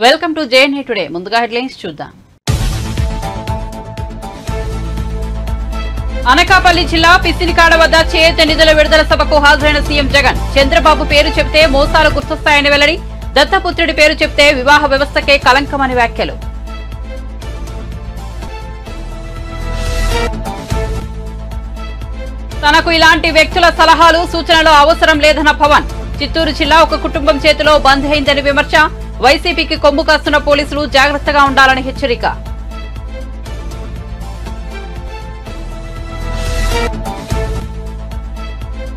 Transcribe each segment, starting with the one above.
Welcome to JNA today. ముందుగా headlines చూద్దాం. అనకాపల్లి జిల్లా పిసినికాడ వద్ద చేయూత నిధుల విడుదల సభకు హాజరైన సీఎం జగన్. చంద్రబాబు పేరు చెప్తే మోసాలు గుర్తొస్తాయని వెల్లడి. దత్తపుత్రుడి పేరు చెప్తే వివాహ వ్యవస్థకే కలంకమని వ్యాఖ్యలు. తనకు ఇలాంటి వ్యక్తుల సలహాలు సూచనలు అవసరం లేదన్న పవన్. చిత్తూరు జిల్లా ఒక కుటుంబం చేతిలో బంద్ అయిందని విమర్శ. వైసీపీకి కొమ్ము కాస్తున్న పోలీసులు జాగ్రత్తగా ఉండాలని హెచ్చరిక.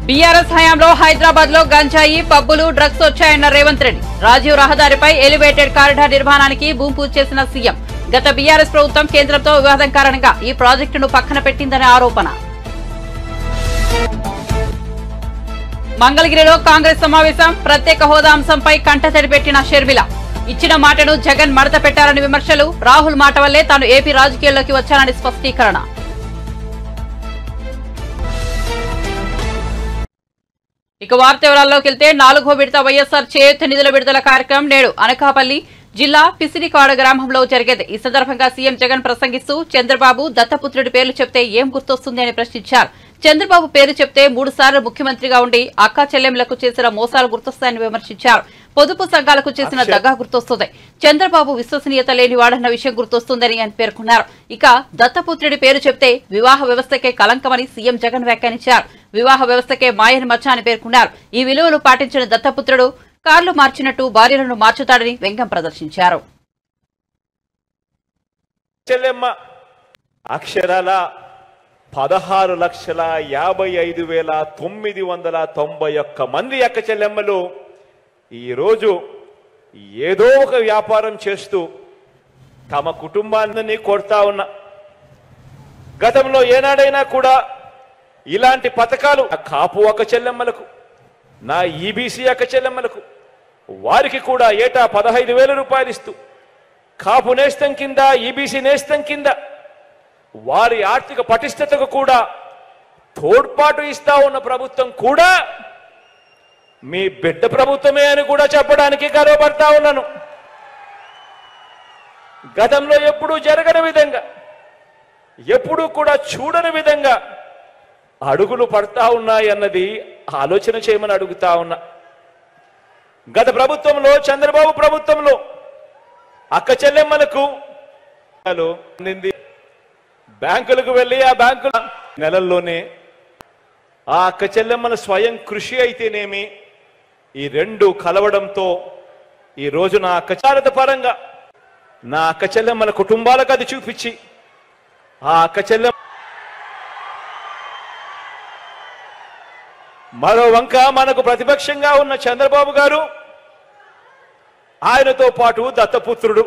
బీఆర్ఎస్ హయాంలో హైదరాబాద్ లో గంజాయి, పబ్బులు, డ్రగ్స్ వచ్చాయన్న రేవంత్ రెడ్డి. రాజీవ్ రహదారిపై ఎలివేటెడ్ కారిడార్ నిర్మాణానికి భూమి పూజ చేసిన సీఎం. గత బీఆర్ఎస్ ప్రభుత్వం కేంద్రంతో వివాదం కారణంగా ఈ ప్రాజెక్టును పక్కన పెట్టిందనే ఆరోపణ. మంగళగిరిలో కాంగ్రెస్ సమావేశం. ప్రత్యేక హోదా అంశంపై కంటతడి పెట్టిన షర్మిల. ఇచ్చిన మాటను జగన్ మడత పెట్టారని విమర్శలు. రాహుల్ మాట వల్లే తాను ఏపీ రాజకీయాల్లోకి వచ్చానని స్పష్టీకరణ. ఇక వార్త వివరాల్లోకి వెళ్తే 4వ విడత వైఎస్ఆర్ చేయూత నిధుల విడుదల కార్యక్రమం నేడు అనకాపల్లి జిల్లా పిసినికాడ గ్రామంలో జరిగేది. ఈ సందర్భంగా సీఎం జగన్ ప్రసంగిస్తూ చంద్రబాబు దత్తపుత్రుడి పేర్లు చెప్తే ఏం గుర్తొస్తుంది అని ప్రశ్నించారు. చంద్రబాబు పేరు చెప్తే 3 సార్లు ముఖ్యమంత్రిగా ఉండి అక్కా చెల్లెంలకు చేసిన మోసాలు గుర్తొస్తాయని విమర్శించారు. పొదుపు సంఘాలకు చేసిన దగా గుర్తొస్తుంది. చంద్రబాబు విశ్వసనీయత లేనివాడన్న విషయం గుర్తొస్తుందని ఆయన పేర్కొన్నారు. ఇక దత్తపుత్రుడి పేరు చెప్తే వివాహ వ్యవస్థకే కలంకమని సీఎం జగన్ వ్యాఖ్యానించారు. వివాహ వ్యవస్థకే మాయని మచ్చ అని పేర్కొన్నారు. ఈ విలువలు పాటించిన దత్తపుత్రుడు కార్లు మార్చినట్టు భార్యలను మార్చుతాడని వ్యంగ్యం ప్రదర్శించారు. అక్షరాల 16,55,991 మంది అక్క చెల్లెమ్మలు ఈరోజు ఏదో ఒక వ్యాపారం చేస్తూ తమ కుటుంబాన్ని కొడతా ఉన్నా. గతంలో ఏనాడైనా కూడా ఇలాంటి పథకాలు కాపు అక్క చెల్లెమ్మలకు, నా ఈబీసీ అక్క చెల్లెమ్మలకు వారికి కూడా ఏటా 15,000 రూపాయలు ఇస్తూ కాపు నేస్తం కింద, ఈబీసీ నేస్తం కింద వారి ఆర్థిక పటిష్టతకు కూడా తోడ్పాటు ఇస్తా ఉన్న ప్రభుత్వం కూడా మీ బిడ్డ ప్రభుత్వమే అని కూడా చెప్పడానికి గర్వపడతా ఉన్నాను. గతంలో ఎప్పుడూ జరగని విధంగా, ఎప్పుడూ కూడా చూడని విధంగా అడుగులు పడతా ఉన్నాయన్నది ఆలోచన చేయమని అడుగుతా ఉన్నా. గత ప్రభుత్వంలో, చంద్రబాబు ప్రభుత్వంలో అక్క చెల్లెమ్మలకు బ్యాంకులకు వెళ్ళి ఆ బ్యాంకుల నెలల్లోనే ఆ అక్క చెల్లెమ్మల స్వయం కృషి అయితేనేమి ఈ రెండు కలవడంతో ఈ రోజు నా అక్క పరంగా నా అక్క చెల్లెమ్మల కుటుంబాలకు అది చూపించి ఆ అక్క చెల్లెమ్మ మరో వంక మనకు ప్రతిపక్షంగా ఉన్న చంద్రబాబు గారు, ఆయనతో పాటు దత్తపుత్రుడు,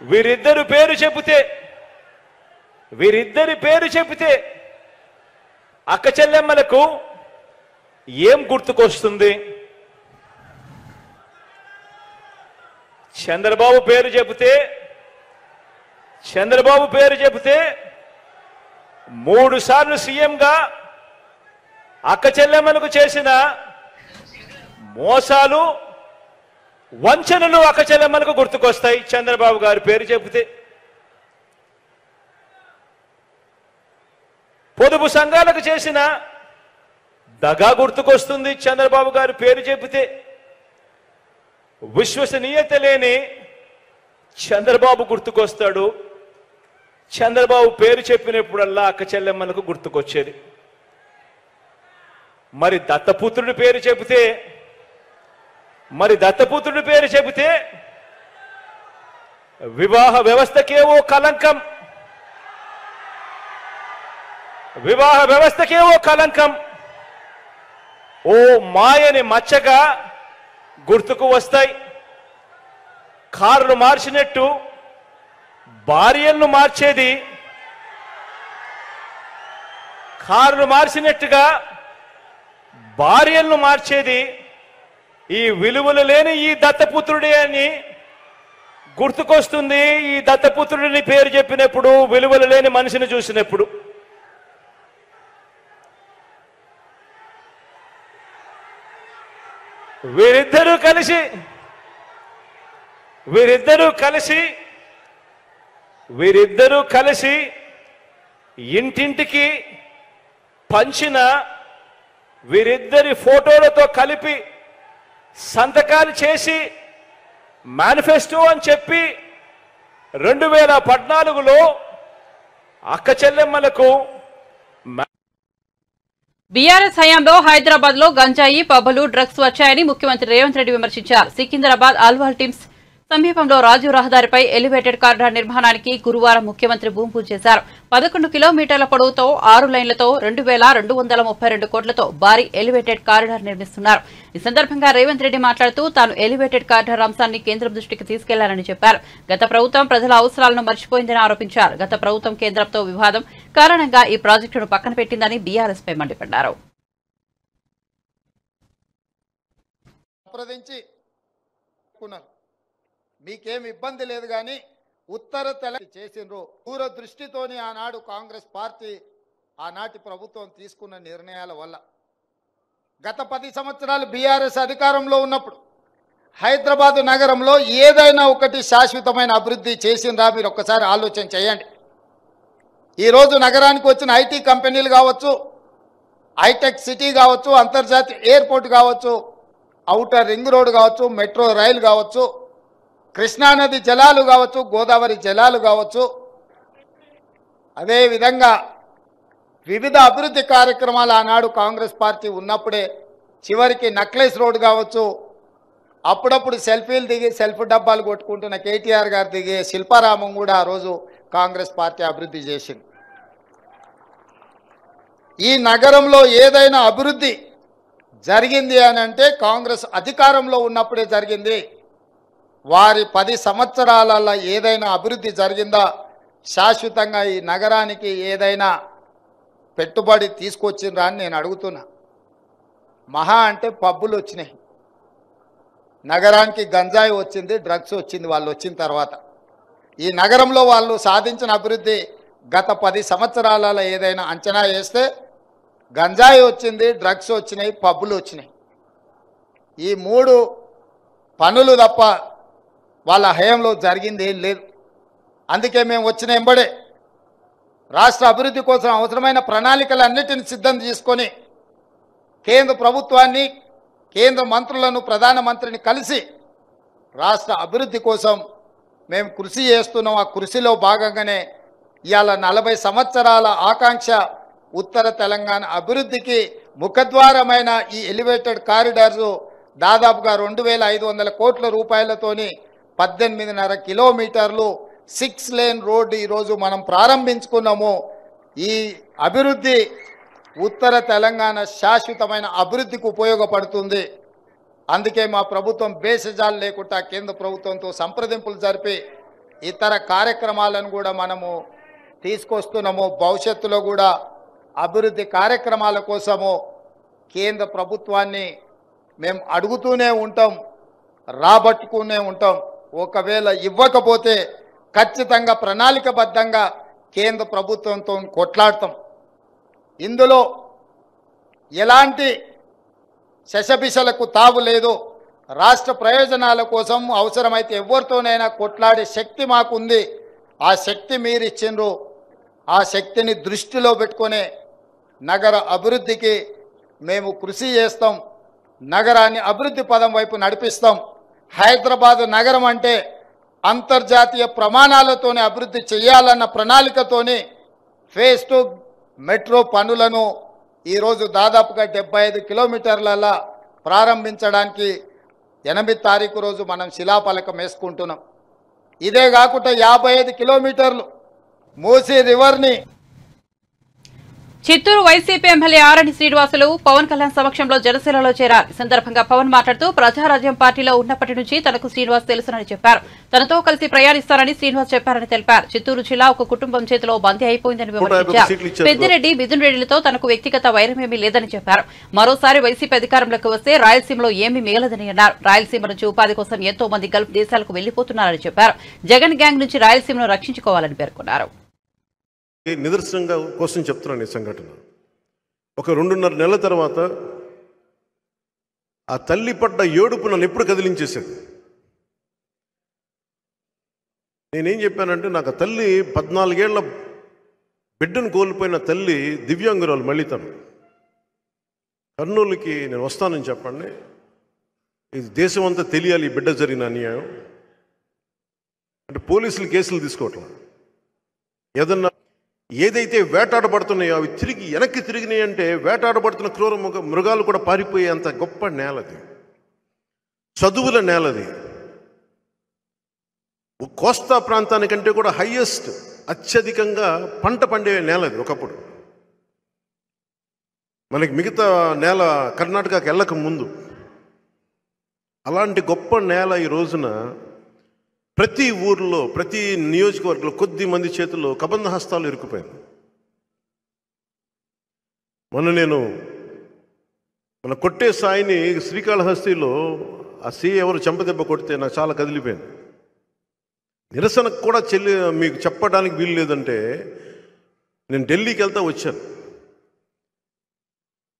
వీరిద్దరి పేరు చెబితే అక్క చెల్లెమ్మలకు ఏం గుర్తుకొస్తుంది? చంద్రబాబు పేరు చెబితే 3 సార్లు సీఎంగా అక్క చెల్లెమ్మలకు చేసిన మోసాలు, వంచనలు అక్క చెల్లెమ్మలకు గుర్తుకొస్తాయి చంద్రబాబు గారి పేరు చెబితే. పొదుపు సంఘాలకు చేసిన దగా గుర్తుకొస్తుంది చంద్రబాబు గారి పేరు చెబితే. విశ్వసనీయత లేని చంద్రబాబు గుర్తుకొస్తాడు. చంద్రబాబు పేరు చెప్పినప్పుడల్లా అక్క చెల్లెమ్మలకు గుర్తుకొచ్చేది. మరి దత్తపుత్రుడి పేరు చెబితే వివాహ వ్యవస్థకేవో కలంకం, ఓ మాయని మచ్చగా గుర్తుకు వస్తాయి. కార్లు మార్చినట్టు భార్యలను మార్చేది, కార్లు మార్చినట్టుగా భార్యలను మార్చేది ఈ విలువలు లేని ఈ దత్తపుత్రుడే అని గుర్తుకొస్తుంది. ఈ దత్తపుత్రుడిని పేరు చెప్పినప్పుడు, విలువలు లేని మనిషిని చూసినప్పుడు. వీరిద్దరూ కలిసి వీరిద్దరూ కలిసి ఇంటింటికి పంచిన వీరిద్దరి ఫోటోలతో కలిపి సంతకాలు చేసి మేనిఫెస్టో అని చెప్పి 2014లో అక్క చెల్లెమ్మలకు బీఆర్ఎస్ హయాంలో హైదరాబాద్ లో గంజాయి పబ్బులు డ్రగ్స్ వచ్చాయని ముఖ్యమంత్రి రేవంత్ రెడ్డి విమర్శించారు. సికింద్రాబాద్ అల్వాల్ టీమ్స్ సమీపంలో రాజీవ్ రహదారిపై ఎలివేటెడ్ కారిడార్ నిర్మాణానికి గురువారం ముఖ్యమంత్రి భూమి పూజ చేశారు. 11 కిలోమీటర్ల పొడవుతో 6 లైన్లతో 2232 కోట్లతో భారీ ఎలివేటెడ్ కారిడార్ నిర్మిస్తున్నారు. ఈ సందర్భంగా రేవంత్ రెడ్డి మాట్లాడుతూ తాను ఎలివేటెడ్ కారిడార్ అంశాన్ని కేంద్రం దృష్టికి తీసుకెళ్లారని చెప్పారు. గత ప్రభుత్వం ప్రజల అవసరాలను మర్చిపోయిందని ఆరోపించారు. గత ప్రభుత్వం కేంద్రంతో వివాదం కారణంగా ఈ ప్రాజెక్టును పక్కన పెట్టిందని బీఆర్ఎస్ పై మండిపడ్డారు. మీకేం ఇబ్బంది లేదు కానీ ఉత్తర తెలంగాణ చేసిండ్రు దూరదృష్టితోని ఆనాడు కాంగ్రెస్ పార్టీ ఆనాటి ప్రభుత్వం తీసుకున్న నిర్ణయాల వల్ల గత 10 సంవత్సరాలు బీఆర్ఎస్ అధికారంలో ఉన్నప్పుడు హైదరాబాద్ నగరంలో ఏదైనా ఒకటి శాశ్వతమైన అభివృద్ధి చేసిండ్రా మీరు ఒక్కసారి ఆలోచన చేయండి. ఈరోజు నగరానికి వచ్చిన ఐటీ కంపెనీలు కావచ్చు, హైటెక్ సిటీ కావచ్చు, అంతర్జాతీయ ఎయిర్పోర్ట్ కావచ్చు, ఔటర్ రింగ్ రోడ్ కావచ్చు, మెట్రో రైలు కావచ్చు, కృష్ణానది జలాలు కావచ్చు, గోదావరి జలాలు కావచ్చు, అదేవిధంగా వివిధ అభివృద్ధి కార్యక్రమాలు ఆనాడు కాంగ్రెస్ పార్టీ ఉన్నప్పుడే చివరికి నక్లెస్ రోడ్ కావచ్చు, అప్పుడప్పుడు సెల్ఫీలు దిగి సెల్ఫ్ డబ్బాలు కొట్టుకుంటున్న కేటీఆర్ గారు దిగే శిల్పారామం కూడా ఆ రోజు కాంగ్రెస్ పార్టీ అభివృద్ధి చేసింది. ఈ నగరంలో ఏదైనా అభివృద్ధి జరిగింది అని అంటే కాంగ్రెస్ అధికారంలో ఉన్నప్పుడే జరిగింది. వారి 10 సంవత్సరాలలో ఏదైనా అభివృద్ధి జరిగిందా, శాశ్వతంగా ఈ నగరానికి ఏదైనా పెట్టుబడి తీసుకొచ్చిండ్రా అని నేను అడుగుతున్నా. మహా అంటే పబ్బులు వచ్చినాయి, నగరానికి గంజాయి వచ్చింది, డ్రగ్స్ వచ్చింది వాళ్ళు వచ్చిన తర్వాత. ఈ నగరంలో వాళ్ళు సాధించిన అభివృద్ధి గత 10 సంవత్సరాలలో ఏదైనా అంచనా వేస్తే గంజాయి వచ్చింది, డ్రగ్స్ వచ్చినాయి, పబ్బులు వచ్చినాయి. ఈ 3 పనులు తప్ప వాళ్ళ హయాంలో జరిగింది ఏం లేదు. అందుకే మేము వచ్చిన ఎంబడే రాష్ట్ర అభివృద్ధి కోసం అవసరమైన ప్రణాళికలన్నిటిని సిద్ధం చేసుకొని కేంద్ర ప్రభుత్వాన్ని, కేంద్ర మంత్రులను, ప్రధానమంత్రిని కలిసి రాష్ట్ర అభివృద్ధి కోసం మేము కృషి చేస్తున్నాం. ఆ కృషిలో భాగంగానే ఇవాళ 40 సంవత్సరాల ఆకాంక్ష ఉత్తర తెలంగాణ అభివృద్ధికి ముఖద్వారమైన ఈ ఎలివేటెడ్ కారిడార్స్ దాదాపుగా 2500 కోట్ల రూపాయలతోని 18.5 కిలోమీటర్లు 6 లేన్ రోడ్డు ఈరోజు మనం ప్రారంభించుకున్నాము. ఈ అభివృద్ధి ఉత్తర తెలంగాణ శాశ్వతమైన అభివృద్ధికి ఉపయోగపడుతుంది. అందుకే మా ప్రభుత్వం బేసజాలు లేకుండా కేంద్ర ప్రభుత్వంతో సంప్రదింపులు జరిపి ఇతర కార్యక్రమాలను కూడా మనము తీసుకొస్తున్నాము. భవిష్యత్తులో కూడా అభివృద్ధి కార్యక్రమాల కోసము కేంద్ర ప్రభుత్వాన్ని మేము అడుగుతూనే ఉంటాం, రాబట్టుకునే ఉంటాం. ఒకవేళ ఇవ్వకపోతే ఖచ్చితంగా ప్రణాళికబద్ధంగా కేంద్ర ప్రభుత్వంతో కొట్లాడతాం. ఇందులో ఎలాంటి శశబిషలకు తావు లేదు. రాష్ట్ర ప్రయోజనాల కోసం అవసరమైతే ఎవరితోనైనా కొట్లాడే శక్తి మాకుంది. ఆ శక్తి మీరు ఇచ్చిండ్రు. ఆ శక్తిని దృష్టిలో పెట్టుకునే నగర అభివృద్ధికి మేము కృషి చేస్తాం. నగరాన్ని అభివృద్ధి పదం వైపు నడిపిస్తాం. హైదరాబాద్ నగరం అంటే అంతర్జాతీయ ప్రమాణాలతోనే అభివృద్ధి చేయాలన్న ప్రణాళికతోని ఫేజ్ 2 మెట్రో పనులను ఈరోజు దాదాపుగా 75 కిలోమీటర్ల ప్రారంభించడానికి 8 తారీఖు రోజు మనం శిలాఫలకం వేసుకుంటున్నాం. ఇదే కాకుండా 55 కిలోమీటర్లు మూసీ రివర్ని. చిత్తూరు వైసీపీ ఎమ్మెల్యే ఆరణి శ్రీనివాసులు పవన్ కళ్యాణ్ సమక్షంలో జనసేనలో చేరారు. ఈ సందర్భంగా పవన్ మాట్లాడుతూ ప్రజారాజ్యం పార్టీలో ఉన్నప్పటి నుంచి తనకు శ్రీనివాస్ తెలుసునని చెప్పారు. తనతో కలిసి ప్రయాణిస్తారని శ్రీనివాస్ చెప్పారని తెలిపారు. చిత్తూరు జిల్లా ఒక కుటుంబం చేతిలో బందీ అయిపోయిందని విమర్శించారు. పెద్దిరెడ్డి, మిథున్ రెడ్డిలతో తనకు వ్యక్తిగత వైరమేమీ లేదని చెప్పారు. మరోసారి వైసీపీ అధికారంలోకి వస్తే రాయలసీమలో ఏమీ మిగలదని అన్నారు. రాయలసీమ నుంచి ఉపాధి కోసం ఎంతో మంది గల్ఫ్ దేశాలకు వెళ్లిపోతున్నారని చెప్పారు. జగన్ గ్యాంగ్ నుంచి రాయలసీమను రక్షించుకోవాలని పేర్కొన్నారు. నిదర్శనంగా కోసం చెప్తున్నాను. ఈ సంఘటన ఒక 2.5 నెలల తర్వాత ఆ తల్లి పడ్డ ఏడుపు నన్ను ఎప్పుడు కదిలించేసేది. నేనేం చెప్పానంటే, నాకు తల్లి 14 ఏళ్ల బిడ్డను కోల్పోయిన తల్లి దివ్యాంగురాలు. మళ్ళీ తను కర్నూలుకి నేను వస్తానని చెప్పండి, ఇది దేశం అంతా తెలియాలి ఈ బిడ్డ జరిగిన అన్యాయం అంటే. పోలీసులు కేసులు తీసుకోవట్లా, ఏదన్నా ఏదైతే వేటాడబడుతున్నాయో అవి తిరిగి వెనక్కి తిరిగినాయి అంటే, వేటాడబడుతున్న క్రూర మృగాలు కూడా పారిపోయేంత గొప్ప నేలది, చదువుల నేలది. కోస్తా ప్రాంతానికంటే కూడా హైయెస్ట్, అత్యధికంగా పంట పండే నేలది ఒకప్పుడు. మనకి మిగతా నేల కర్ణాటకకి వెళ్ళక ముందు. అలాంటి గొప్ప నేల ఈ రోజున ప్రతి ఊర్లో, ప్రతి నియోజకవర్గంలో కొద్ది మంది చేతుల్లో కబంధ హస్తాలు ఇరుక్కుపోయింది. మన కొట్టే సాయిని శ్రీకాళహస్తిలో ఆ సీ ఎవరు చెంపదెబ్బ కొడితే నాకు చాలా కదిలిపోయింది. నిరసనకు కూడా మీకు చెప్పడానికి వీలు లేదంటే, నేను ఢిల్లీకి వెళ్తా వచ్చాను.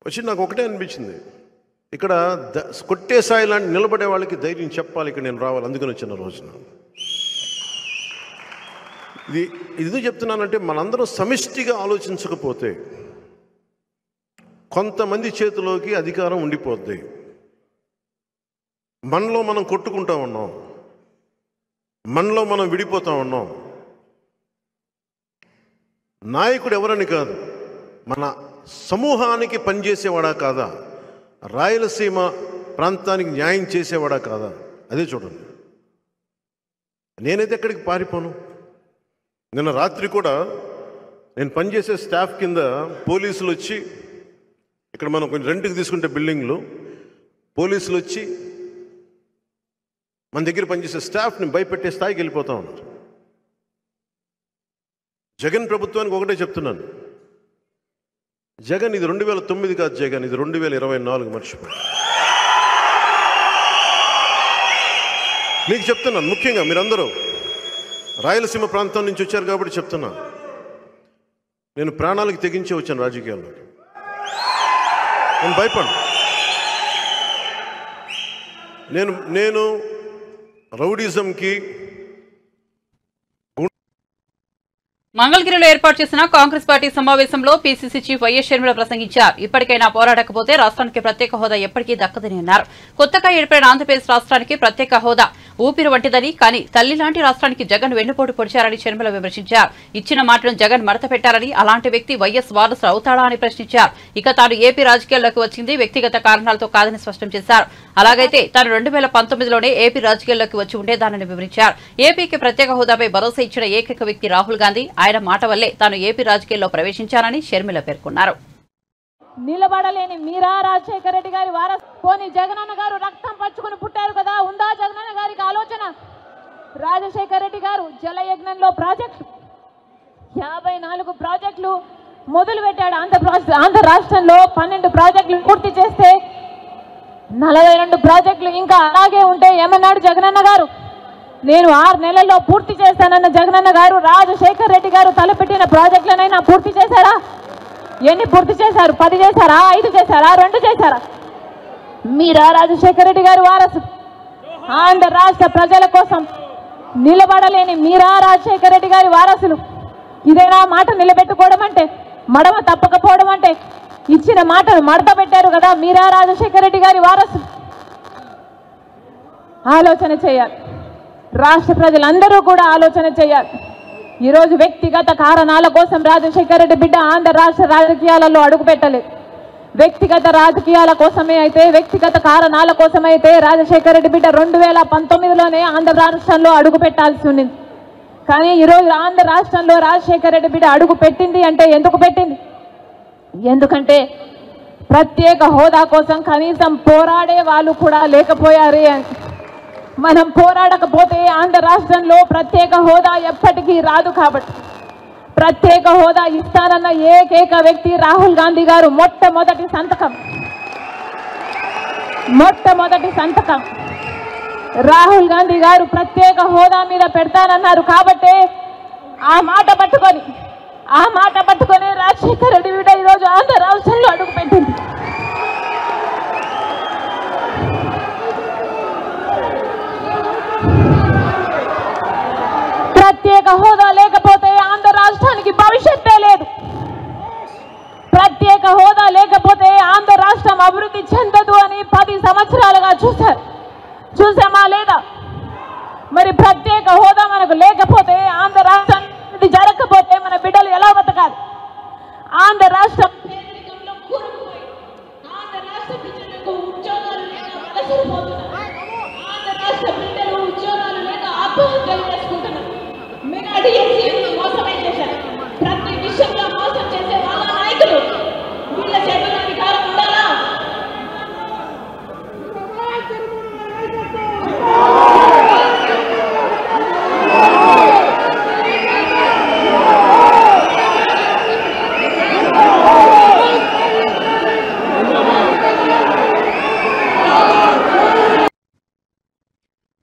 వచ్చి నాకు ఒకటే అనిపించింది, ఇక్కడ కొట్టే సాయి లాంటి నిలబడే వాళ్ళకి ధైర్యం చెప్పాలి, ఇక్కడ నేను రావాలి, అందుకని వచ్చిన రోజున. ఇది ఎందుకు చెప్తున్నానంటే, మనందరం సమిష్టిగా ఆలోచించకపోతే కొంతమంది చేతిలోకి అధికారం ఉండిపోద్ది. మనలో మనం కొట్టుకుంటా ఉన్నాం, మనలో మనం విడిపోతూ ఉన్నాం. నాయకుడు ఎవరని కాదు, మన సమూహానికి పనిచేసేవాడా కాదా, రాయలసీమ ప్రాంతానికి న్యాయం చేసేవాడా కాదా, అదే చూడండి. నేనైతే ఎక్కడికి పారిపోను. నిన్న రాత్రి కూడా నేను పనిచేసే స్టాఫ్ కింద పోలీసులు వచ్చి, ఇక్కడ మనం కొంచెం రెంట్కి తీసుకుంటే బిల్డింగ్లు, పోలీసులు వచ్చి మన దగ్గర పనిచేసే స్టాఫ్ని భయపెట్టే స్థాయికి వెళ్ళిపోతూ ఉన్నారు. జగన్ ప్రభుత్వానికి ఒకటే చెప్తున్నాను, జగన్ ఇది 2009 కాదు, జగన్ ఇది 2024. మర్చిపోయి మీకు చెప్తున్నాను, ముఖ్యంగా మీరందరూ రాయలసీమ ప్రాంతం నుంచి వచ్చారు కాబట్టి చెప్తున్నా, నేను ప్రాణాలకు తెగించి వచ్చాను రాజకీయాల్లోకి. నేను భయపడ్డా. నేను రౌడీజంకి మంగళగిరిలో ఏర్పాటు చేసిన కాంగ్రెస్ పార్టీ సమావేశంలో పీసీసీ చీఫ్ వైఎస్ షర్మిల ప్రసంగించారు. ఇప్పటికైనా పోరాడకపోతే రాష్ట్రానికి ప్రత్యేక హోదా ఎప్పటికీ దక్కదని అన్నారు. కొత్తగా ఏర్పడిన ఆంధ్రప్రదేశ్ రాష్ట్రానికి ప్రత్యేక హోదా ఊపిరి వంటిదని, కానీ తల్లి లాంటి రాష్ట్రానికి జగన్ వెన్నుపోటు పొడిచారని షర్మిల విమర్శించారు. ఇచ్చిన మాటను జగన్ మడత పెట్టారని, అలాంటి వ్యక్తి వైఎస్ వారసుడు అవుతాడా అని ప్రశ్నించారు. ఇక తాను ఏపీ రాజకీయాల్లోకి వచ్చింది వ్యక్తిగత కారణాలతో కాదని స్పష్టం చేశారు. అలాగైతే తాను 2019లోనే ఏపీ రాజకీయాల్లోకి వచ్చి ఉండేదానని వివరించారు. ఏపీకి ప్రత్యేక హోదాపై భరోసా ఇచ్చిన ఏకైక వ్యక్తి రాహుల్ గాంధీ. ఆయన మాట వల్లే తాను ఏపీ రాజకీయాల్లో ప్రవేశించానని షర్మిల పేర్కొన్నారు. నిలబడలేని మీరా రాజశేఖర రెడ్డి గారి వారసు. పోనీ జగనన్న గారు రక్తం పచ్చుకుని పుట్టారు కదా, ఉందా జగనన్న గారికి ఆలోచన? రాజశేఖర రెడ్డి గారు జలయజ్ఞంలో ప్రాజెక్టు 54 ప్రాజెక్టులు మొదలు పెట్టాడు. ఆంధ్ర రాష్ట్రంలో 12 ప్రాజెక్టులు పూర్తి చేస్తే 42 ప్రాజెక్టులు ఇంకా అలాగే ఉంటే ఏమన్నాడు జగనన్న గారు? నేను 6 నెలల్లో పూర్తి చేస్తానన్న జగనన్న గారు రాజశేఖర రెడ్డి గారు తలపెట్టిన ప్రాజెక్టులనైనా పూర్తి చేశారా? ఎన్ని పూర్తి చేశారు? 10 చేశారా? 5 చేశారా? 2 చేశారా? మీరా రాజశేఖర రెడ్డి గారి వారసు. ఆంధ్ర రాష్ట్ర ప్రజల కోసం నిలబడలేని మీరా రాజశేఖర రెడ్డి గారి వారసులు. ఇదేనా మాట నిలబెట్టుకోవడం అంటే? మడమ తప్పకపోవడం అంటే? ఇచ్చిన మాటను మడత పెట్టారు కదా మీరా రాజశేఖర రెడ్డి గారి వారసు. ఆలోచన చేయాలి, రాష్ట్ర ప్రజలందరూ కూడా ఆలోచన చేయాలి. ఈరోజు వ్యక్తిగత కారణాల కోసం రాజశేఖర రెడ్డి బిడ్డ ఆంధ్ర రాష్ట్ర రాజకీయాలలో అడుగుపెట్టలేదు. వ్యక్తిగత రాజకీయాల కోసమే అయితే, వ్యక్తిగత కారణాల కోసమైతే రాజశేఖర రెడ్డి బిడ్డ 2019లోనే ఆంధ్ర రాష్ట్రంలో అడుగు పెట్టాల్సి ఉన్నింది. కానీ ఈరోజు ఆంధ్ర రాష్ట్రంలో రాజశేఖర రెడ్డి బిడ్డ అడుగు పెట్టింది అంటే ఎందుకు పెట్టింది? ఎందుకంటే ప్రత్యేక హోదా కోసం కనీసం పోరాడే వాళ్ళు కూడా లేకపోయారే అని. మనం పోరాడకపోతే ఆంధ్ర రాష్ట్రంలో ప్రత్యేక హోదా ఎప్పటికీ రాదు. కాబట్టి ప్రత్యేక హోదా ఇస్తానన్న ఏకైక వ్యక్తి రాహుల్ గాంధీ గారు. మొట్టమొదటి సంతకం రాహుల్ గాంధీ గారు ప్రత్యేక హోదా మీద పెడతానన్నారు. కాబట్టి ఆ మాట పట్టుకొని రాజశేఖర రెడ్డి బిడ్డ ఈరోజు ఆంధ్ర రాష్ట్రంలో అడుగుపెట్టింది. రాష్ట్రం అభివృద్ధి చెందదు అని 10 సంవత్సరాలుగా చూసామా లేదా? మరి ప్రత్యేక హోదా మనకు లేకపోతే, ఆంధ్ర రాష్ట్రానికి జరగకపోతే మన బిడ్డలు ఎలా బతకాలి? ఆంధ్ర రాష్ట్రం పేదరికంలో కూరుకుపోయి, ఆంధ్ర రాష్ట్ర బిడ్డలకు ఉద్యోగాలు లేక వలసపోతున్నారు. ఆంధ్ర రాష్ట్ర బిడ్డలు ఉద్యోగాలు లేక ఆత్మహత్యలు చేసుకుంటున్నారు. మైనారిటీ ఎస్సీలను మోసమే చేశారు. ప్రతి విషయంలో మోసం చేసే వాళ్ళ నాయకులు వీళ్ళ చేతుల అధికారం ఉండాలా?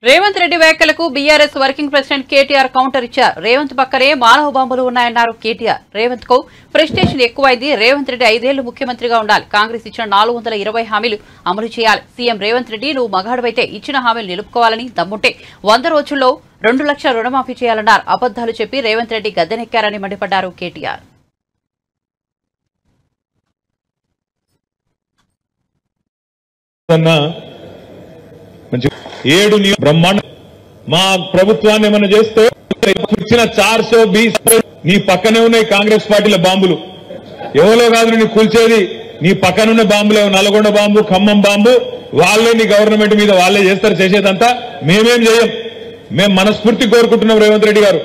రేవంత్ రెడ్డి వ్యాఖ్యలకు BRS working president KTR counter ఇచ్చారు. రేవంత్ పక్కనే మానవ బాంబులు ఉన్నాయన్నారు కేటీఆర్. రేవంత్ కు ఫ్రస్ట్రేషన్ ఎక్కువైంది. రేవంత్ రెడ్డి 5 ఏళ్లు ముఖ్యమంత్రిగా ఉండాలి. కాంగ్రెస్ ఇచ్చిన 420 హామీలు అమలు చేయాలి. సీఎం రేవంత్ రెడ్డి నువ్వు మగాడువైతే ఇచ్చిన హామీలు నిలుపుకోవాలని, దమ్ముంటే 100 రోజుల్లో 2 లక్షల రుణమాఫీ చేయాలన్నారు. అబద్దాలు చెప్పి రేవంత్ రెడ్డి గద్దెనెక్కారని మండిపడ్డారు కేటీఆర్. బ్రహ్మాండ మా ప్రభుత్వాన్ని ఏమన్నా చేస్తే ఇచ్చిన 420 నీ పక్కనే ఉన్నాయి కాంగ్రెస్ పార్టీల బాంబులు. ఎవరో కాదు నీ కూల్చేది, నీ పక్కనున్న బాంబులు. నల్గొండ బాంబు, ఖమ్మం బాంబు వాళ్ళే నీ గవర్నమెంట్ మీద వాళ్ళే చేస్తారు. చేసేదంతా మేమేం చేయం. మేము మనస్ఫూర్తి కోరుకుంటున్నాం రేవంత్ రెడ్డి గారు,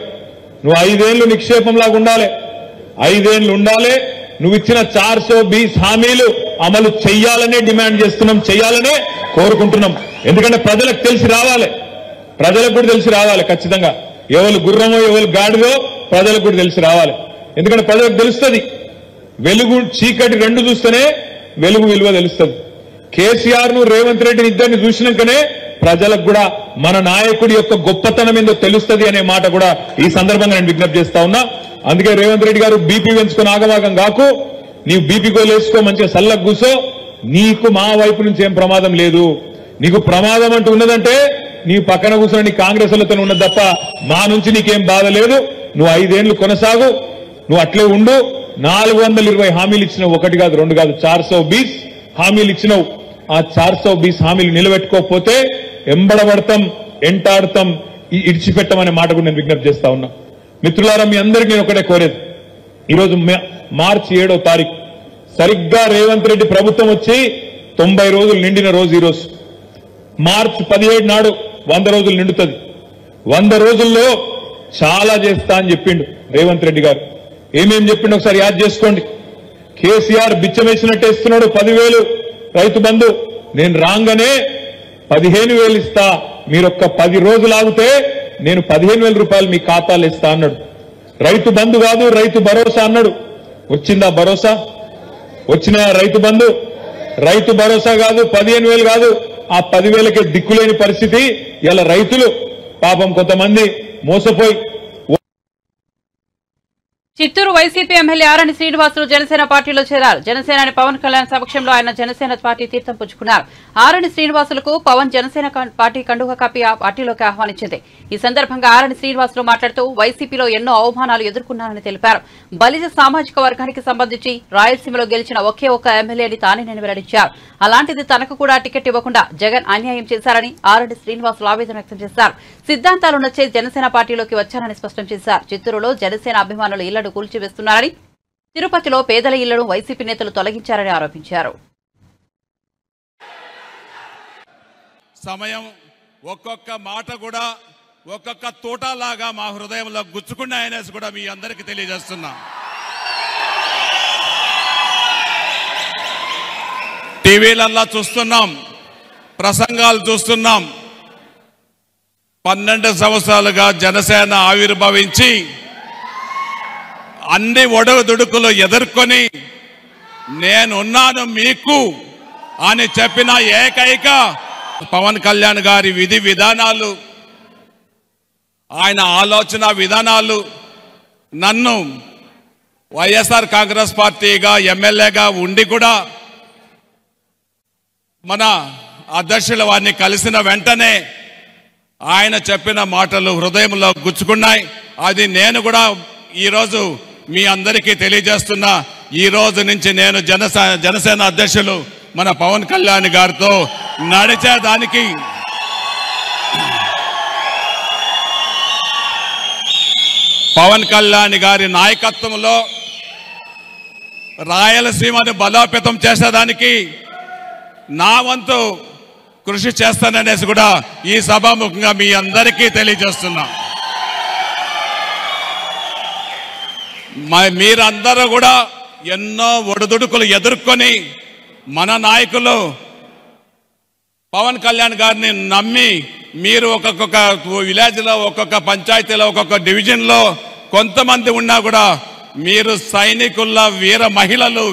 నువ్వు 5 ఏళ్లు నిక్షేపంలాగా ఉండాలి. 5 ఏళ్లు ఉండాలి. నువ్వు ఇచ్చిన 420 హామీలు అమలు చెయ్యాలనే డిమాండ్ చేస్తున్నాం, చెయ్యాలనే కోరుకుంటున్నాం. ఎందుకంటే ప్రజలకు తెలిసి రావాలి, ప్రజలకు కూడా తెలిసి రావాలి. ఖచ్చితంగా ఎవరు గుర్రమో ఎవరు గాడిదో ప్రజలకు కూడా తెలిసి రావాలి. ఎందుకంటే ప్రజలకు తెలుస్తుంది, వెలుగు చీకటి 2 చూస్తేనే వెలుగు విలువ తెలుస్తుంది. కేసీఆర్ ను రేవంత్ రెడ్డిని ఇద్దరిని చూసినాకనే ప్రజలకు కూడా మన నాయకుడి యొక్క గొప్పతనం ఏందో తెలుస్తుంది అనే మాట కూడా ఈ సందర్భంగా నేను విజ్ఞప్తి చేస్తా ఉన్నా. అందుకే రేవంత్ రెడ్డి గారు బీపీ పెంచుకొని ఆగమాగం కాకు, నీవు బీపీ గోలేసుకో, మంచిగా సల్లకు కూసో. నీకు మా వైపు నుంచి ఏం ప్రమాదం లేదు. నీకు ప్రమాదం అంటూ ఉన్నదంటే నీ పక్కన కూర్చొని నీ కాంగ్రెస్ లతో ఉన్నది తప్ప మా నుంచి నీకేం బాధ లేదు. నువ్వు 5 ఏళ్లు కొనసాగు, నువ్వు అట్లే ఉండు. 420 హామీలు ఇచ్చినావు, 1 కాదు 2 కాదు, 420 హామీలు ఇచ్చినావు. ఆ 420 హామీలు నిలబెట్టుకోకపోతే ఎంబడబడతాం, ఎంటాడతాం, ఇడిచిపెట్టమనే మాట కూడా నేను విజ్ఞప్తి చేస్తా ఉన్నా. మిత్రులారా, మీ అందరికీ నేను ఒకటే కోరేది, ఈరోజు మార్చి 7వ తారీఖు సరిగ్గా రేవంత్ రెడ్డి ప్రభుత్వం వచ్చి 90 రోజులు నిండిన రోజు ఈరోజు. మార్చి 17 నాడు 100 రోజులు నిండుతుంది. 100 రోజుల్లో చాలా చేస్తా అని చెప్పిండు రేవంత్ రెడ్డి గారు. ఏమేం చెప్పిండు ఒకసారి యాద్ చేసుకోండి. కేసీఆర్ బిచ్చమేసినట్టు ఇస్తున్నాడు 10,000 రైతు బంధు. నేను రాగానే 15,000 ఇస్తా, మీరొక్క 10 రోజులు ఆగితే నేను 15,000 రూపాయలు మీ ఖాతాలు ఇస్తా అన్నాడు. రైతు బంధు కాదు, రైతు భరోసా అన్నాడు. వచ్చిందా భరోసా? వచ్చిన రైతు బంధు, రైతు భరోసా కాదు, 15,000 కాదు, ఆ 10,000కే దిక్కులేని పరిస్థితి. ఇలా రైతులు పాపం కొంతమంది మోసపోయి. చిత్తూరు వైసీపీ ఎమ్మెల్యే ఆరణి శ్రీనివాసులు జనసేన పార్టీలో చేరారు. జనసేనాని పవన్ కళ్యాణ్ సమక్షంలో ఆయన జనసేన పార్టీ తీర్థం పుచ్చుకున్నారు. ఆరణి శ్రీనివాసులకు పవన్ జనసేన పార్టీ కండువా కప్పి ఆ పార్టీలోకి ఆహ్వానించింది. ఈ సందర్భంగా ఆరణి శ్రీనివాసులు మాట్లాడుతూ వైసీపీలో ఎన్నో అవమానాలు ఎదుర్కొన్నారని తెలిపారు. బలిజ సామాజిక వర్గానికి సంబంధించి రాయలసీమలో గెలిచిన ఒకే ఒక్క ఎమ్మెల్యేని తానేనని వెల్లడించారు. అలాంటిది తనకు కూడా టికెట్ ఇవ్వకుండా జగన్ అన్యాయం చేశారని ఆరణి శ్రీనివాసులు ఆవేదన వ్యక్తం చేశారు. సిద్ధాంతాలు నచ్చే జనసేన పార్టీలోకి వచ్చారని స్పష్టం చేశారు. చిత్తూరులో జనసేన అభిమానులు ఇళ్లను కూల్చివేస్తున్నారని, తిరుపతిలో పేదల ఇళ్లను వైసీపీ నేతలు తొలగించారని ఆరోపించారు. సమయం ఒక్కొక్క మాట కూడా ఒక్కొక్క తోటలాగా మా హృదయంలో గుచ్చుకున్నాయనేసి కూడా మీ అందరికీ తెలియజేస్తున్నా. టీవీలల్లో చూస్తున్నాం, ప్రసంగాలు చూస్తున్నాం. 12 సంవత్సరాలుగా జనసేన ఆవిర్భవించి అన్ని ఒడదుడుకులు ఎదుర్కొని నేనున్నాను మీకు అని చెప్పిన ఏకైక పవన్ కళ్యాణ్ గారి విధి విధానాలు, ఆయన ఆలోచన విధానాలు నన్ను వైఎస్ఆర్ కాంగ్రెస్ పార్టీగా ఎమ్మెల్యేగా ఉండి కూడా మన అధ్యక్షుల వారిని కలిసిన వెంటనే ఆయన చెప్పిన మాటలు హృదయంలో గుచ్చుకున్నాయి. అది నేను కూడా ఈరోజు మీ అందరికీ తెలియజేస్తున్నా. ఈ రోజు నుంచి నేను జనసేన అధ్యక్షులు మన పవన్ కళ్యాణ్ గారితో నడిచేదానికి పవన్ కళ్యాణ్ గారి నాయకత్వంలో రాయలసీమను బలోపేతం చేసేదానికి నా వంతు కృషి చేస్తాననేసి కూడా ఈ సభాముఖంగా మీ అందరికీ తెలియజేస్తున్నా. మీరందరూ కూడా ఎన్నో ఒడిదుడుకులు ఎదుర్కొని మన నాయకులు పవన్ కళ్యాణ్ గారిని నమ్మి మీరు ఒక్కొక్క విలేజ్లో, ఒక్కొక్క పంచాయతీలో, ఒక్కొక్క డివిజన్లో కొంతమంది ఉన్నా కూడా మీరు సైనికుల వీర మహిళలు,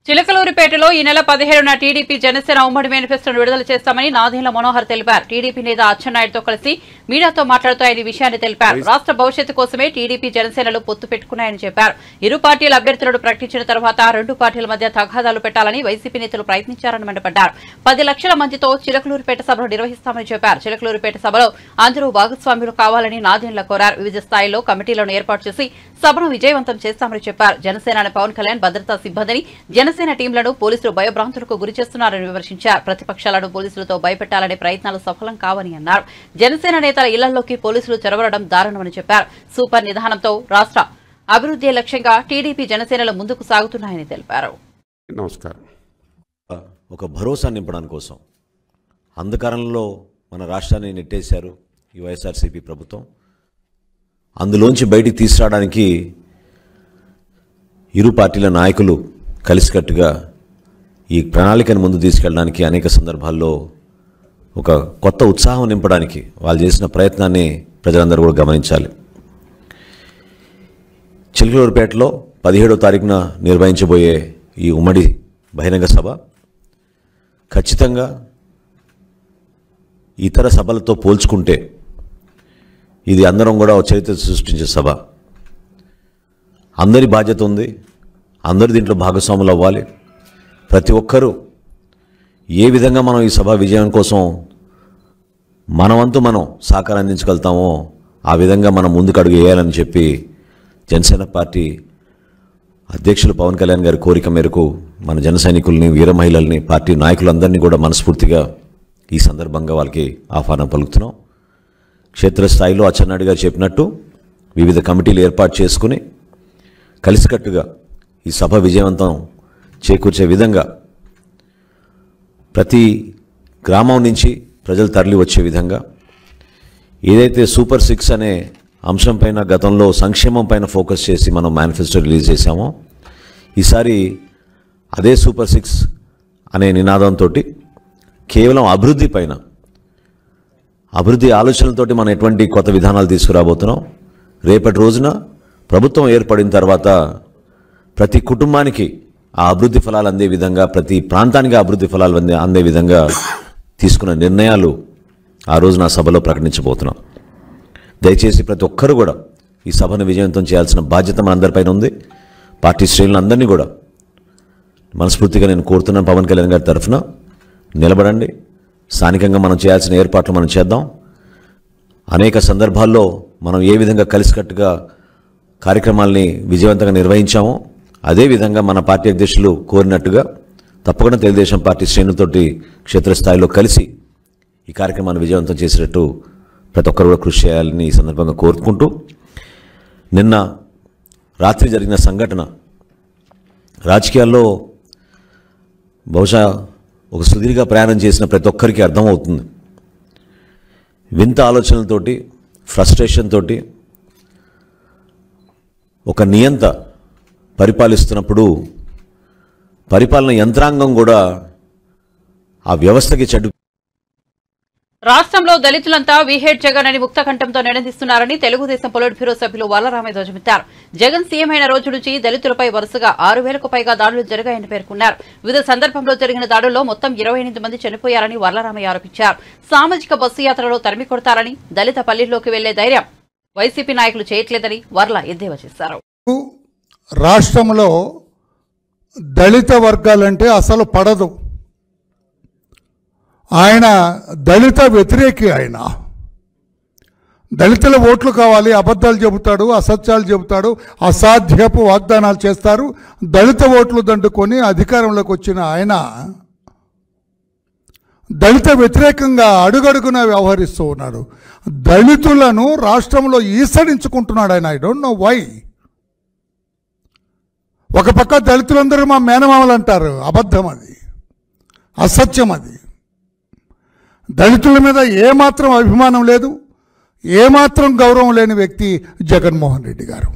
చిలకలూరిపేటలో ఈ నెల 17న టీడీపీ జనసేన ఉమ్మడి మేనిఫెస్టోను విడుదల చేస్తామని నాదెండ్ల మనోహర్ తెలిపారు. టీడీపీ నేత అచ్చెన్నాయుడుతో కలిసి మీడియాతో మాట్లాడుతూ ఆయన ఈ విషయాన్ని తెలిపారు. రాష్ట్ర భవిష్యత్తు కోసమే టీడీపీ జనసేనలు పొత్తు పెట్టుకున్నాయని చెప్పారు. ఇరు పార్టీల అభ్యర్థులను ప్రకటించిన తర్వాత రెండు పార్టీల మధ్య తగాదాలు పెట్టాలని వైసీపీ నేతలు ప్రయత్నించారని మండిపడ్డారు. 10 లక్షల మందితో చిలకలూరిపేట సభను నిర్వహిస్తామని చెప్పారు. చిలకలూరిపేట సభలో అందరూ భాగస్వాములు కావాలని నాదెండ్ల కోరారు. వివిధ స్థాయిల్లో కమిటీలను ఏర్పాటు చేసి సభను విజయవంతం చేస్తామని చెప్పారు. జనసేన పవన్ కళ్యాణ్ భద్రతా సిబ్బందిని జనసేన టీంలను పోలీసులు భయభ్రాంతులకు గురి చేస్తున్నారని విమర్శించారు. ప్రతిపక్షాలను పోలీసులతో భయపెట్టాలనే ప్రయత్నాలు సఫలం కావని అన్నారు. జనసేన నేతల ఇళ్లలోకి పోలీసులు చొరవడం దారుణమని చెప్పారు. సూపర్ నిదానంతో రాష్ట్ర అభివృద్ధి లక్ష్యంగా టీడీపీ జనసేనలు ముందుకు సాగుతున్నాయని తెలిపారు. నమస్కారం. ఒక భరోసా నింపడానికి కోసం అంధకారంలో మన రాష్ట్రాన్ని నెట్టేశారు ఈ వైఎస్ఆర్సీపీ ప్రభుత్వం. అందులోంచి బయటికి తీసుకురావడానికి ఇరు పార్టీల నాయకులు కలిసికట్టుగా ఈ ప్రణాళికను ముందు తీసుకెళ్ళడానికి అనేక సందర్భాల్లో ఒక కొత్త ఉత్సాహం నింపడానికి వాళ్ళు చేసిన ప్రయత్నాన్ని ప్రజలందరూ కూడా గమనించాలి. చిలకలూరిపేటలో 17వ తారీఖున నిర్వహించబోయే ఈ ఉమ్మడి బహిరంగ సభ ఖచ్చితంగా ఇతర సభలతో పోల్చుకుంటే ఇది అందరం కూడా ఒక చరిత్ర సృష్టించే సభ. అందరి బాధ్యత ఉంది, అందరూ దీంట్లో భాగస్వాములు అవ్వాలి. ప్రతి ఒక్కరూ ఏ విధంగా మనం ఈ సభ విజయం కోసం మన వంతు మనం సహకారం అందించగలుగుతామో ఆ విధంగా మనం ముందుకు అడుగు వేయాలని చెప్పి జనసేన పార్టీ అధ్యక్షులు పవన్ కళ్యాణ్ గారి కోరిక మేరకు మన జన సైనికుల్ని, వీర మహిళల్ని, పార్టీ నాయకులందరినీ కూడా మనస్ఫూర్తిగా ఈ సందర్భంగా వాళ్ళకి ఆహ్వానం పలుకుతున్నాం. క్షేత్రస్థాయిలో అచ్చెన్నాయుడు గారు చెప్పినట్టు వివిధ కమిటీలు ఏర్పాటు చేసుకుని కలిసికట్టుగా ఈ సభ విజయవంతం చేకూర్చే విధంగా ప్రతి గ్రామం నుంచి ప్రజలు తరలి వచ్చే విధంగా ఏదైతే సూపర్ 6 అనే అంశం పైన గతంలో సంక్షేమం పైన ఫోకస్ చేసి మనం మేనిఫెస్టో రిలీజ్ చేశామో ఈసారి అదే సూపర్ 6 అనే నినాదంతో కేవలం అభివృద్ధి పైన, అభివృద్ధి ఆలోచనలతోటి మనం ఎటువంటి కొత్త విధానాలు తీసుకురాబోతున్నాం. రేపటి రోజున ప్రభుత్వం ఏర్పడిన తర్వాత ప్రతి కుటుంబానికి ఆ అభివృద్ధి ఫలాలు అందే విధంగా, ప్రతి ప్రాంతానికి అభివృద్ధి ఫలాలు అందే విధంగా తీసుకున్న నిర్ణయాలు ఆ రోజు నా సభలో ప్రకటించబోతున్నాం. దయచేసి ప్రతి ఒక్కరు కూడా ఈ సభను విజయవంతం చేయాల్సిన బాధ్యత మనందరిపైన ఉంది. పార్టీ శ్రేణులందరినీ కూడా మనస్ఫూర్తిగా నేను కోరుతున్నాను, పవన్ కళ్యాణ్ గారి తరఫున నిలబడండి. స్థానికంగా మనం చేయాల్సిన ఏర్పాట్లు మనం చేద్దాం. అనేక సందర్భాల్లో మనం ఏ విధంగా కలిసికట్టుగా కార్యక్రమాల్ని విజయవంతంగా నిర్వహించామో అదేవిధంగా మన పార్టీ అధ్యక్షులు కోరినట్టుగా తప్పకుండా తెలుగుదేశం పార్టీ శ్రేణులతోటి క్షేత్రస్థాయిలో కలిసి ఈ కార్యక్రమాన్ని విజయవంతం చేసేటట్టు ప్రతి ఒక్కరు కూడా కృషి చేయాలని ఈ సందర్భంగా కోరుకుంటూ, నిన్న రాత్రి జరిగిన సంఘటన రాజకీయాల్లో బహుశా ఒక సుదీర్ఘ ప్రయాణం చేసిన ప్రతి ఒక్కరికి అర్థమవుతుంది. వింత ఆలోచనలతోటి, ఫ్రస్ట్రేషన్ తోటి ఒక నియంత పరిపాలిస్తున్నప్పుడు పరిపాలన యంత్రాంగం కూడా ఆ వ్యవస్థకి చెడు. రాష్ట్రంలో దళితులంతా వీహెడ్ జగన్ అని ముక్తకంఠంతో నినదిస్తున్నారని తెలుగుదేశం పొలిట్ బ్యూరో సభ్యులు వల్లరామయ్య ధ్వజమెత్తారు. జగన్ సీఎం అయిన రోజు నుంచి దళితులపై వరుసగా 6,000కు పైగా దాడులు జరిగాయని పేర్కొన్నారు. వివిధ సందర్భంలో జరిగిన దాడుల్లో మొత్తం 28 మంది చనిపోయారని వల్లరామయ్య ఆరోపించారు. సామాజిక బస్సు యాత్రలో తరిమి కొడతారని, దళిత పల్లెల్లోకి వెళ్లే ధైర్యం వైసీపీ నాయకులు చేయట్లేదని వర్ల ఎద్దేవా చేశారు. రాష్ట్రంలో దళిత వర్గాలంటే అసలు పడదు. ఆయన దళిత వ్యతిరేకి. ఆయన దళితుల ఓట్లు కావాలి, అబద్ధాలు చెబుతాడు, అసత్యాలు చెబుతాడు, అసాధ్యపు వాగ్దానాలు చేస్తారు. దళిత ఓట్లు దండుకొని అధికారంలోకి వచ్చిన ఆయన దళిత వ్యతిరేకంగా అడుగడుగున వ్యవహరిస్తూ ఉన్నాడు. దళితులను రాష్ట్రంలో ఈసడించుకుంటున్నాడు ఆయన. I don't know why. ఒక పక్క దళితులందరూ మా మేనమామలు అంటారు. అబద్ధం అది, అసత్యం అది. దళితుల మీద ఏమాత్రం అభిమానం లేదు, ఏమాత్రం గౌరవం లేని వ్యక్తి జగన్మోహన్ రెడ్డి గారు.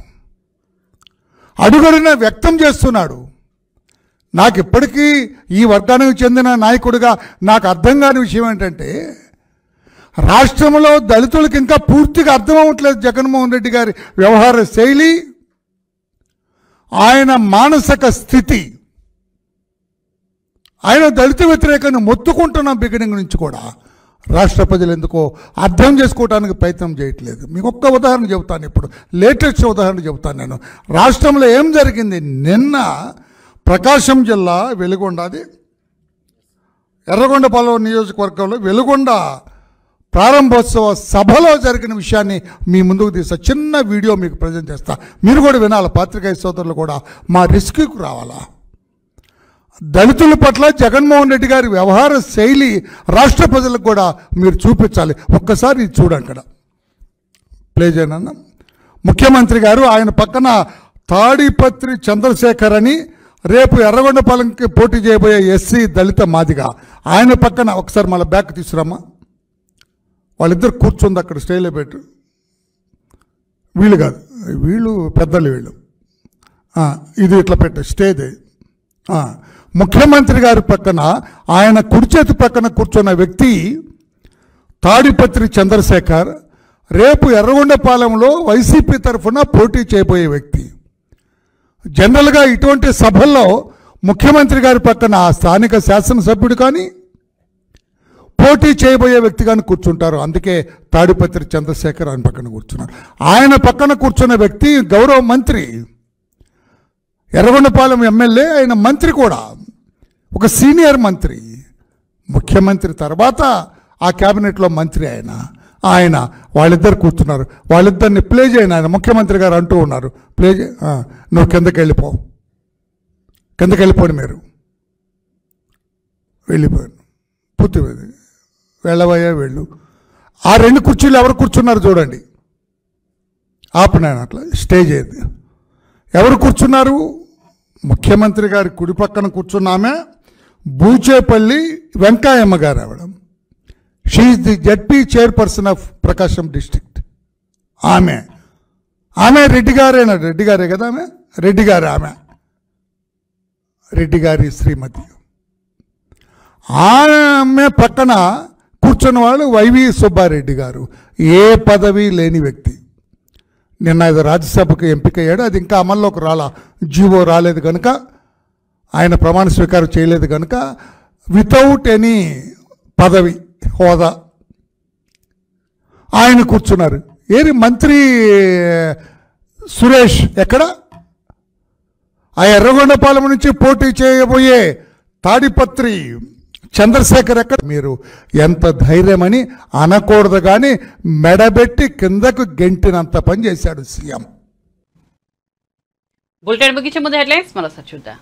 అడుగడుగున వ్యక్తం చేస్తున్నాడు. నాకు ఇప్పటికీ ఈ వర్గానికి చెందిన నాయకుడిగా నాకు అర్థం కాని విషయం ఏంటంటే, రాష్ట్రంలో దళితులకు ఇంకా పూర్తిగా అర్థం అవ్వట్లేదు జగన్మోహన్ రెడ్డి గారి వ్యవహార శైలి, ఆయన మానసిక స్థితి. ఆయన దళిత వ్యతిరేకాన్ని మొత్తుకుంటున్న బిగినింగ్ నుంచి కూడా రాష్ట్ర ప్రజలు ఎందుకో అర్థం చేసుకోవడానికి ప్రయత్నం చేయట్లేదు. మీకు ఒక్క ఉదాహరణ చెబుతాను, ఇప్పుడు లేటెస్ట్ ఉదాహరణ చెబుతాను నేను. రాష్ట్రంలో ఏం జరిగింది? నిన్న ప్రకాశం జిల్లా వెలుగొండది ఎర్రగొండపాలెం నియోజకవర్గంలో వెలుగొండ ప్రారంభోత్సవ సభలో జరిగిన విషయాన్ని మీ ముందుకు తీస్తా. చిన్న వీడియో మీకు ప్రజెంట్ చేస్తా, మీరు కూడా వినాలి. పాత్రికేయ సోదరులు కూడా మా రిస్క్కి రావాలా. దళితుల పట్ల జగన్మోహన్ రెడ్డి గారి వ్యవహార శైలి రాష్ట్ర ప్రజలకు కూడా మీరు చూపించాలి. ఒక్కసారి ఇది చూడండి. అక్కడ ప్లే చేయనన్నా. ముఖ్యమంత్రి గారు ఆయన పక్కన తాడిపత్రి చంద్రశేఖర్ అని రేపు ఎర్రగొండపాలెంకి పోటీ చేయబోయే ఎస్సీ దళిత మాదిగా, ఆయన పక్కన ఒకసారి మళ్ళీ బ్యాక్ తీసుకురమ్మా. వాళ్ళిద్దరు కూర్చుంది అక్కడ స్టేజ్లో పెట్టు. వీళ్ళు కాదు, వీళ్ళు పెద్దలు, వీళ్ళు ఇది ఇట్లా పెట్టు స్టేజ్. ముఖ్యమంత్రి గారి పక్కన ఆయన కుడి చేతి పక్కన కూర్చున్న వ్యక్తి తాడిపత్రి చంద్రశేఖర్, రేపు ఎర్రగొండపాలెంలో వైసీపీ తరఫున పోటీ చేయబోయే వ్యక్తి. జనరల్గా ఇటువంటి సభల్లో ముఖ్యమంత్రి గారి పక్కన స్థానిక శాసనసభ్యుడు కానీ పోటీ చేయబోయే వ్యక్తి కానీ కూర్చుంటారు. అందుకే తాడిపత్రి చంద్రశేఖర్ ఆయన పక్కన కూర్చున్నారు. ఆయన పక్కన కూర్చున్న వ్యక్తి గౌరవ మంత్రి, ఎర్రగొండపాలెం ఎమ్మెల్యే, ఆయన మంత్రి కూడా, ఒక సీనియర్ మంత్రి. ముఖ్యమంత్రి తర్వాత ఆ క్యాబినెట్లో మంత్రి ఆయన వాళ్ళిద్దరు కూర్చున్నారు. వాళ్ళిద్దరిని ప్లే చేయను. ఆయన ముఖ్యమంత్రి గారు అంటూ ఉన్నారు, ప్లే నువ్వు కిందకి వెళ్ళిపోండి, మీరు వెళ్ళిపోయాను పూర్తిపోయింది, వెళ్ళబోయే వెళ్ళు. ఆ రెండు కుర్చీలు ఎవరు కూర్చున్నారు చూడండి. ఆపునాయన అట్లా స్టేజ్ అయింది. ఎవరు కూర్చున్నారు? ముఖ్యమంత్రి గారి కుడి పక్కన కూర్చున్నామే బూచేపల్లి వెంకాయమ్మ గారు. ఆవిడ she's the ZP chairperson of Prakasam district. ఆమె రెడ్డి గారే కదా, ఆమె రెడ్డి గారి శ్రీమతి. ఆమె పక్కన కూర్చున్న వాళ్ళు వైవి సుబ్బారెడ్డి గారు, ఏ పదవి లేని వ్యక్తి. నిన్న ఇది రాజ్యసభకు ఎంపికయ్యాడు, అది ఇంకా అమల్లోకి జీవో రాలేదు కనుక, ఆయన ప్రమాణ స్వీకారం చేయలేదు కనుక వితౌట్ ఎనీ పదవి హోదా ఆయన కూర్చున్నారు. ఏది మంత్రి సురేష్ ఎక్కడ? ఆ ఎర్రగొండపాలెం నుంచి పోటీ చేయబోయే తాడిపత్రి చంద్రశేఖర్ ఎక్కడ? మీరు ఎంత ధైర్యమని అనకూడదు కానీ మెడబెట్టి కిందకు గెంటినంత పని చేశాడు సీఎం. బులెటిన్ ముగించే ముందు హెడ్లైన్స్ మరోసారి చూద్దాం.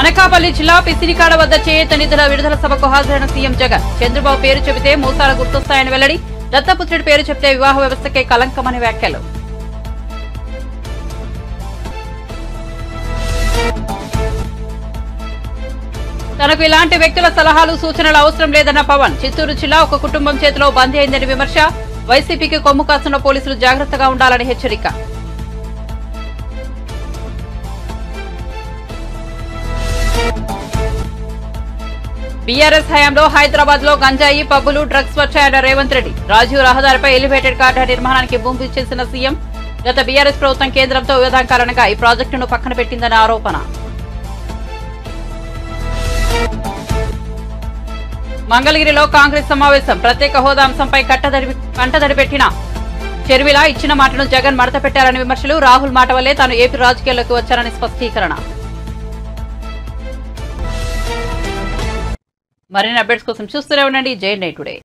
అనకాపల్లి జిల్లా పిసినికాడ వద్ద చేయూత నిధుల విడుదల సభకు హాజరైన సీఎం జగన్. చంద్రబాబు పేరు చెబితే మోసాలు గుర్తొస్తాయని వెల్లడి. దత్తపుత్రుడి పేరు చెబితే వివాహ వ్యవస్థకే కలంకమని వ్యాఖ్యలు. తనకు ఇలాంటి వ్యక్తుల సలహాలు సూచనలు అవసరం లేదన్న పవన్. చిత్తూరు జిల్లా ఒక కుటుంబం చేతిలో బందీ అయిందని విమర్శ. వైసీపీకి కొమ్ము కాస్తున్న పోలీసులు జాగ్రత్తగా ఉండాలని హెచ్చరిక. బీఆర్ఎస్ హయాంలో హైదరాబాద్ లో గంజాయి, పబ్బులు, డ్రగ్స్ వచ్చాయన్న రేవంత్ రెడ్డి. రాజీవ్ రహదారిపై ఎలివేటెడ్ కారిడార్ నిర్మాణానికి భూమి చేసిన సీఎం. గత బీఆర్ఎస్ ప్రభుత్వం కేంద్రంతో వివాదం కారణంగా ఈ ప్రాజెక్టును పక్కన పెట్టిందన్న ఆరోపణ. మంగళగిరిలో కాంగ్రెస్ సమావేశం. ప్రత్యేక హోదా అంశంపై కంటదడి పెట్టిన చెర్మిల ఇచ్చిన మాటను జగన్ మడత పెట్టారని విమర్శలు. రాహుల్ మాట వల్లే తాను ఏపీ రాజకీయాల్లోకి వచ్చారని స్పష్టీకరణ. మరిన్ని అప్డేట్స్ కోసం చూస్తూనే ఉండండి జై నైట్ టుడే.